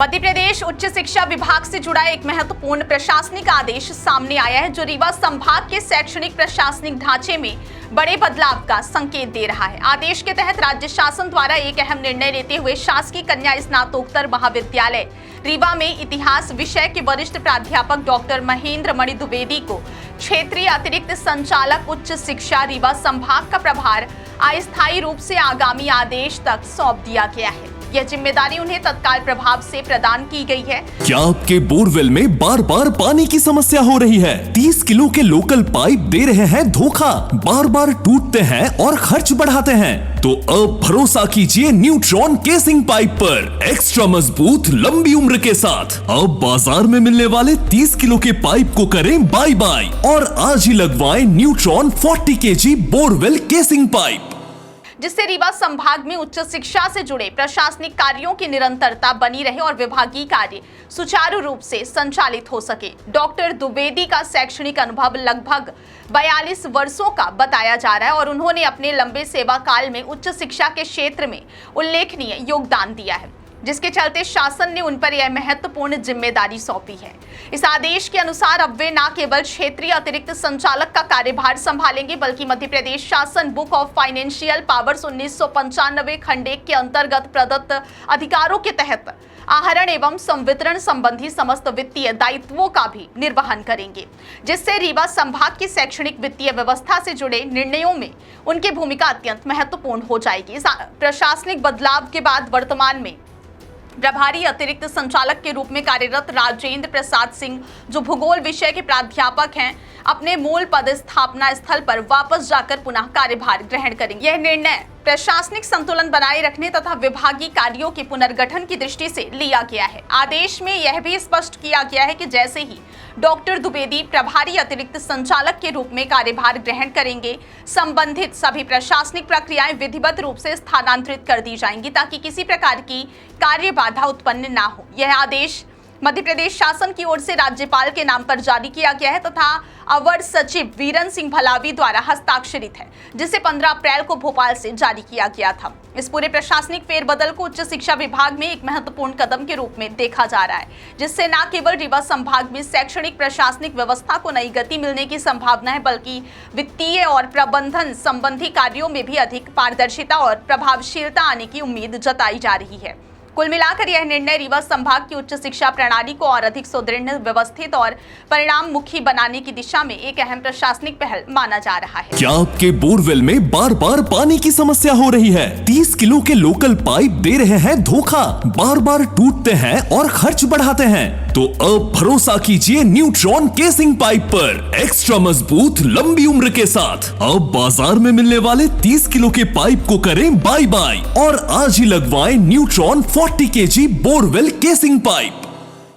मध्य प्रदेश उच्च शिक्षा विभाग से जुड़ा एक महत्वपूर्ण प्रशासनिक आदेश सामने आया है जो रीवा संभाग के शैक्षणिक प्रशासनिक ढांचे में बड़े बदलाव का संकेत दे रहा है। आदेश के तहत राज्य शासन द्वारा एक अहम निर्णय लेते हुए शासकीय कन्या स्नातकोत्तर महाविद्यालय रीवा में इतिहास विषय के वरिष्ठ प्राध्यापक डॉक्टर महेंद्र मणि द्विवेदी को क्षेत्रीय अतिरिक्त संचालक उच्च शिक्षा रीवा संभाग का प्रभार अस्थायी रूप से आगामी आदेश तक सौंप दिया गया है। यह जिम्मेदारी उन्हें तत्काल प्रभाव से प्रदान की गई है। क्या आपके बोरवेल में बार बार पानी की समस्या हो रही है? 30 किलो के लोकल पाइप दे रहे हैं धोखा, बार बार टूटते हैं और खर्च बढ़ाते हैं? तो अब भरोसा कीजिए न्यूट्रॉन केसिंग पाइप पर, एक्स्ट्रा मजबूत लंबी उम्र के साथ। अब बाजार में मिलने वाले 30 किलो के पाइप को करें बाय बाय और आज ही लगवाएं neutron 40 KG borewell casing pipe, जिससे रीवा संभाग में उच्च शिक्षा से जुड़े प्रशासनिक कार्यों की निरंतरता बनी रहे और विभागीय कार्य सुचारू रूप से संचालित हो सके। डॉक्टर द्विवेदी का शैक्षणिक अनुभव लगभग 42 वर्षों का बताया जा रहा है और उन्होंने अपने लंबे सेवा काल में उच्च शिक्षा के क्षेत्र में उल्लेखनीय योगदान दिया है, जिसके चलते शासन ने उन पर यह महत्वपूर्ण जिम्मेदारी सौंपी है। इस आदेश के अनुसार अब वे न केवल क्षेत्रीय अतिरिक्त संचालक का कार्यभार संभालेंगे बल्कि मध्य प्रदेश शासन बुक ऑफ फाइनेंशियल पावर्स 1995 खंड 1 के अंतर्गत प्रदत्त अधिकारों के तहत आहरण एवं संवितरण संबंधी समस्त वित्तीय दायित्वों का भी निर्वहन करेंगे, जिससे रीवा संभाग की शैक्षणिक वित्तीय व्यवस्था से जुड़े निर्णयों में उनकी भूमिका अत्यंत महत्वपूर्ण हो जाएगी। इस प्रशासनिक बदलाव के बाद वर्तमान में प्रभारी अतिरिक्त संचालक के रूप में कार्यरत राजेंद्र प्रसाद सिंह, जो भूगोल विषय के प्राध्यापक हैं, अपने मूल पदस्थापना स्थल पर वापस जाकर पुनः कार्यभार ग्रहण करेंगे। यह निर्णय प्रशासनिक संतुलन बनाए रखने तथा विभागीय कार्यों के पुनर्गठन की दृष्टि से लिया गया है। आदेश में यह भी स्पष्ट किया गया है कि जैसे ही डॉक्टर द्विवेदी प्रभारी अतिरिक्त संचालक के रूप में कार्यभार ग्रहण करेंगे, संबंधित सभी प्रशासनिक प्रक्रियाएं विधिवत रूप से स्थानांतरित कर दी जाएंगी ताकि किसी प्रकार की कार्य बाधा उत्पन्न ना हो। यह आदेश मध्य प्रदेश शासन की ओर से राज्यपाल के नाम पर जारी किया गया है तथा अवर सचिव वीरन सिंह भलावी द्वारा हस्ताक्षरित है, जिसे 15 अप्रैल को भोपाल से जारी किया गया था। इस पूरे प्रशासनिक फेरबदल को उच्च शिक्षा विभाग में एक महत्वपूर्ण कदम के रूप में देखा जा रहा है, जिससे न केवल रीवा संभाग में शैक्षणिक प्रशासनिक व्यवस्था को नई गति मिलने की संभावना है बल्कि वित्तीय और प्रबंधन संबंधी कार्यों में भी अधिक पारदर्शिता और प्रभावशीलता आने की उम्मीद जताई जा रही है। कुल मिलाकर यह निर्णय रीवा संभाग की उच्च शिक्षा प्रणाली को और अधिक सुदृढ़, व्यवस्थित और परिणाम मुखी बनाने की दिशा में एक अहम प्रशासनिक पहल माना जा रहा है। क्या आपके बोरवेल में बार बार पानी की समस्या हो रही है? 30 किलो के लोकल पाइप दे रहे हैं धोखा, बार बार टूटते हैं और खर्च बढ़ाते हैं? तो अब भरोसा कीजिए न्यूट्रॉन केसिंग पाइप पर, एक्स्ट्रा मजबूत लंबी उम्र के साथ। अब बाजार में मिलने वाले 30 किलो के पाइप को करें बाय बाय और आज ही लगवाएं neutron 40 KG borewell casing pipe.